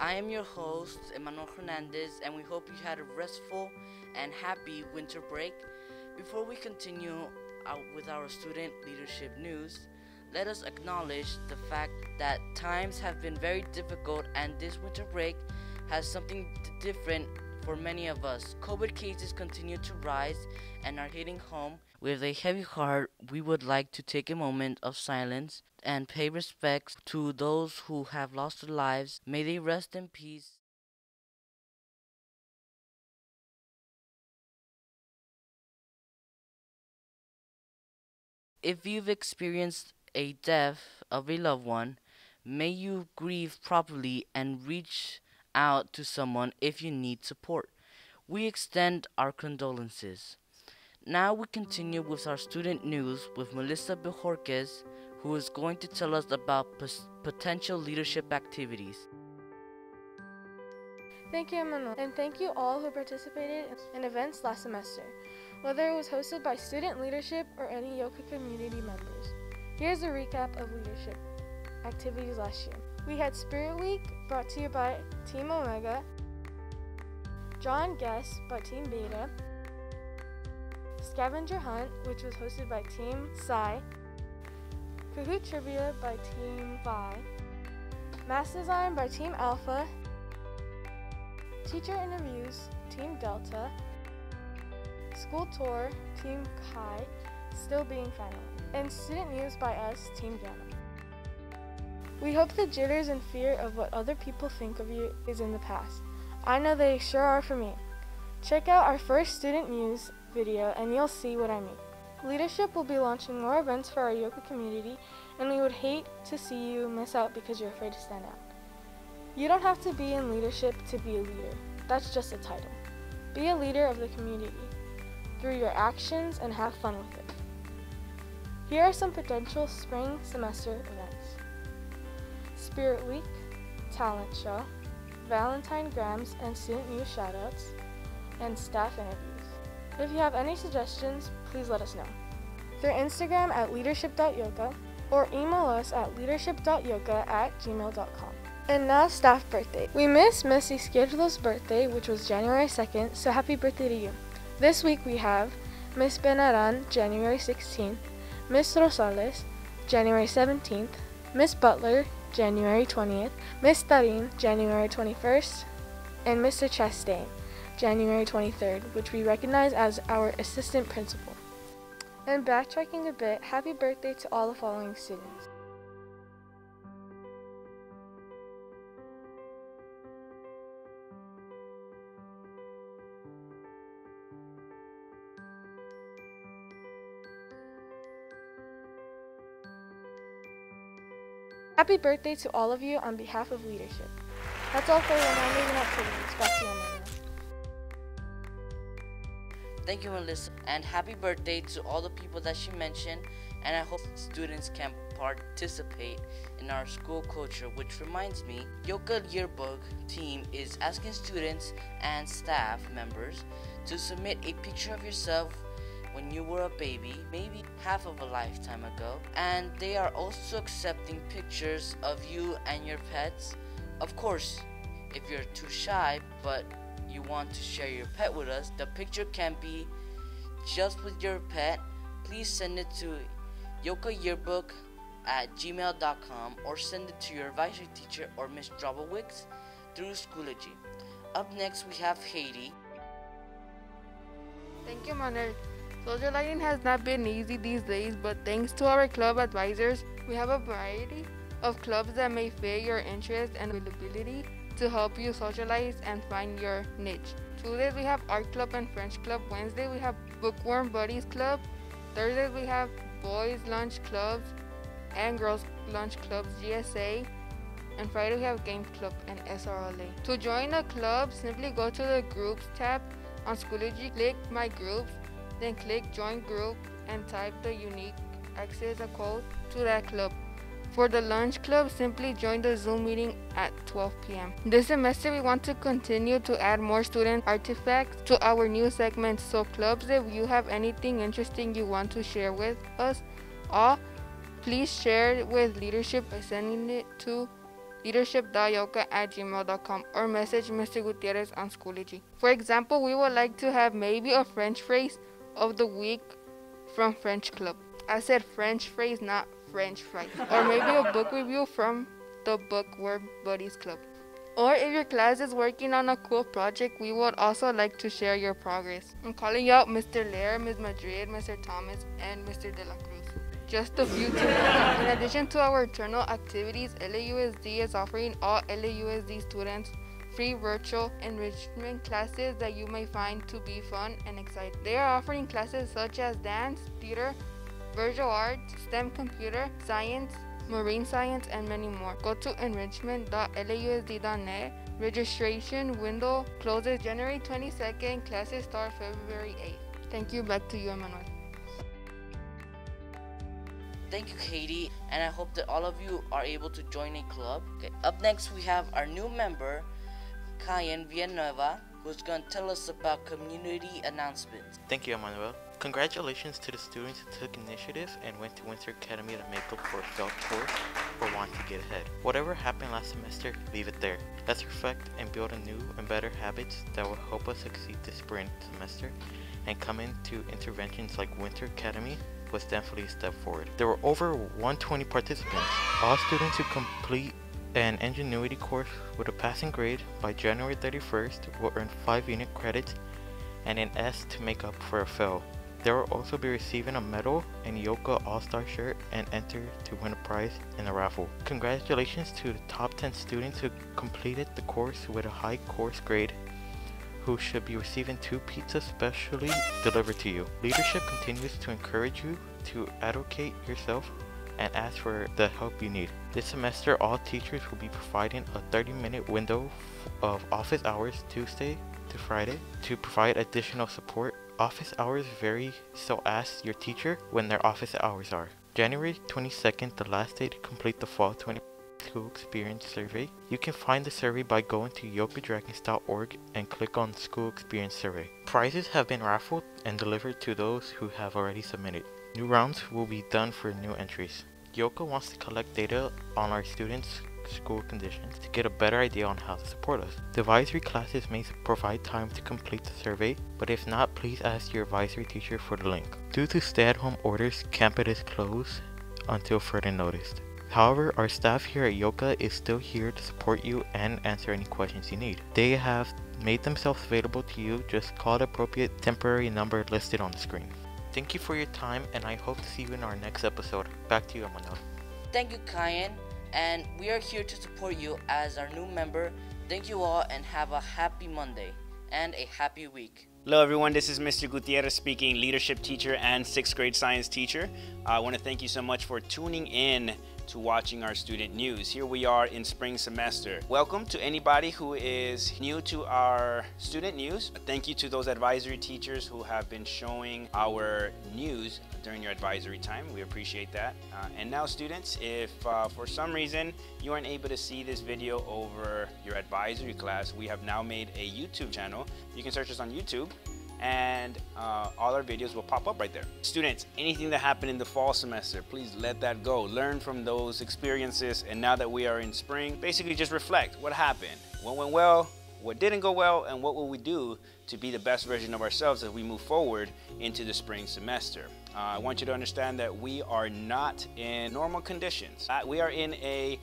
I am your host, Emmanuel Hernandez, and we hope you had a restful and happy winter break. Before we continue with our student leadership news, let us acknowledge the fact that times have been very difficult and this winter break has something different for many of us. COVID cases continue to rise and are hitting home. With a heavy heart, we would like to take a moment of silence and pay respects to those who have lost their lives. May they rest in peace. If you've experienced a death of a loved one, may you grieve properly and reach out to someone if you need support. We extend our condolences. Now we continue with our student news with Melissa Bejorquez, who is going to tell us about potential leadership activities. Thank you, Emmanuel, and thank you all who participated in events last semester, whether it was hosted by student leadership or any Yoka community members. Here's a recap of leadership activities last year. We had Spirit Week, brought to you by Team Omega, Draw & Guess by Team Beta, Scavenger Hunt, which was hosted by Team Psi, Kahoot Trivia by Team Phi, Mass Design by Team Alpha, Teacher Interviews, Team Delta, School Tour, Team Chi, still being finalized, and Student News by us, Team Gamma. We hope the jitters and fear of what other people think of you is in the past. I know they sure are for me. Check out our first Student News video and you'll see what I mean. Leadership will be launching more events for our Yoka community, and we would hate to see you miss out because you're afraid to stand out. You don't have to be in leadership to be a leader. That's just a title. Be a leader of the community through your actions and have fun with it. Here are some potential spring semester events. Spirit Week, Talent Show, Valentine Grams and Student News Shoutouts, and staff interviews. If you have any suggestions, please let us know. Through Instagram at leadership.yoka or email us at leadership.yoka@gmail.com. And now staff birthday. We missed Miss Izquierdo's birthday, which was January 2nd, so happy birthday to you. This week we have Miss Benaran, January 16th, Miss Rosales, January 17th, Miss Butler, January 20th, Miss Tarin, January 21st, and Mr. Chastain, January 23rd, which we recognize as our assistant principal. And backtracking a bit, happy birthday to all the following students. Happy birthday to all of you on behalf of leadership. That's all for reminders and activities. Back to you, Amanda. Thank you, Melissa, and happy birthday to all the people that she mentioned, and I hope students can participate in our school culture, which reminds me, Yoka Yearbook team is asking students and staff members to submit a picture of yourself when you were a baby, maybe half of a lifetime ago, and they are also accepting pictures of you and your pets. Of course, if you're too shy but you want to share your pet with us, the picture can be just with your pet. Please send it to yokayearbook@gmail.com or send it to your advisory teacher or Miss Drobowicz through Schoology. Up next we have Haiti. Thank you, Manuel. Socializing has not been easy these days, but thanks to our club advisors, we have a variety of clubs that may fit your interests and availability to help you socialize and find your niche. Tuesdays we have Art Club and French Club. Wednesday we have Bookworm Buddies Club. Thursdays we have Boys Lunch Clubs and Girls Lunch Clubs, GSA. And Friday we have Games Club and SRLA. To join a club, simply go to the Groups tab on Schoology, click My Groups, then click Join Group and type the unique access code to that club. For the lunch club, simply join the Zoom meeting at 12 p.m. This semester, we want to continue to add more student artifacts to our new segments. So clubs, if you have anything interesting you want to share with us all, please share it with leadership by sending it to leadership.yoka@gmail.com or message Mr. Gutierrez on Schoology. For example, we would like to have maybe a French phrase of the week from French Club. I said French phrase, not French fries. Or maybe a book review from the Bookworm Buddies Club. Or if your class is working on a cool project, we would also like to share your progress. I'm calling out Mr. Lair, Ms. Madrid, Mr. Thomas, and Mr. De La Cruz. Just a few to name. In addition to our internal activities, LAUSD is offering all LAUSD students free virtual enrichment classes that you may find to be fun and exciting. They are offering classes such as dance, theater, visual arts, STEM, computer science, marine science, and many more. Go to enrichment.lausd.net. Registration window closes January 22nd. Classes start February 8th. Thank you. Back to you, Emmanuel. Thank you, Katie, and I hope that all of you are able to join a club. Okay, up next we have our new member, Cayenne Villanueva, who's going to tell us about community announcements. Thank you, Emmanuel. Congratulations to the students who took initiative and went to Winter Academy to make up for a failed course or want to get ahead. Whatever happened last semester, leave it there. Let's reflect and build a new and better habits that will help us succeed this spring semester and come into interventions like Winter Academy was definitely a step forward. There were over 120 participants. All students who complete an Ingenuity course with a passing grade by January 31st will earn 5 unit credits and an S to make up for a fail. They will also be receiving a medal and Yoka All-Star shirt and enter to win a prize in the raffle. Congratulations to the top 10 students who completed the course with a high course grade, who should be receiving 2 pizzas specially delivered to you. Leadership continues to encourage you to advocate yourself and ask for the help you need. This semester, all teachers will be providing a 30-minute window of office hours Tuesday to Friday to provide additional support. Office hours vary, so ask your teacher when their office hours are. January 22nd, the last day to complete the Fall 20 School Experience Survey. You can find the survey by going to yokadragons.org and click on School Experience Survey. Prizes have been raffled and delivered to those who have already submitted. New rounds will be done for new entries. Yoka wants to collect data on our students' school conditions to get a better idea on how to support us. The advisory classes may provide time to complete the survey, but if not, please ask your advisory teacher for the link. Due to stay-at-home orders, campus is closed until further notice. However, our staff here at Yoka is still here to support you and answer any questions you need. They have made themselves available to you. Just call the appropriate temporary number listed on the screen. Thank you for your time, and I hope to see you in our next episode. Back to you, Emmanuel. Thank you, Cayenne, and we are here to support you as our new member. Thank you all, and have a happy Monday and a happy week. Hello everyone, this is Mr. Gutierrez speaking, leadership teacher and 6th grade science teacher. I want to thank you so much for tuning in to watching our student news. Here we are in spring semester. Welcome to anybody who is new to our student news. Thank you to those advisory teachers who have been showing our news during your advisory time. We appreciate that. And now students, if for some reason you aren't able to see this video over your advisory class, we have now made a YouTube channel. You can search us on YouTube and all our videos will pop up right there. Students, anything that happened in the fall semester, please let that go. Learn from those experiences, and now that we are in spring, basically just reflect what happened, what went well, what didn't go well, and what will we do to be the best version of ourselves as we move forward into the spring semester. I want you to understand that we are not in normal conditions. We are in a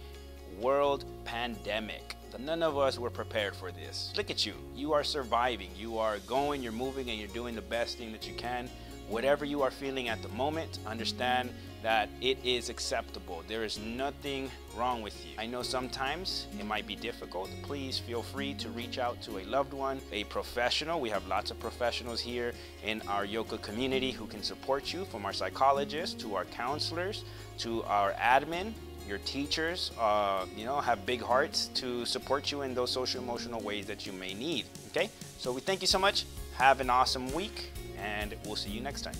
world pandemic. None of us were prepared for this. Look at you. You are surviving. You are going, you're moving, and you're doing the best thing that you can. Whatever you are feeling at the moment, understand that it is acceptable. There is nothing wrong with you. I know sometimes it might be difficult. Please feel free to reach out to a loved one, a professional. We have lots of professionals here in our Yoka community who can support you, from our psychologists to our counselors to our admin. Your teachers, have big hearts to support you in those social emotional ways that you may need. Okay, so we thank you so much. Have an awesome week, and we'll see you next time.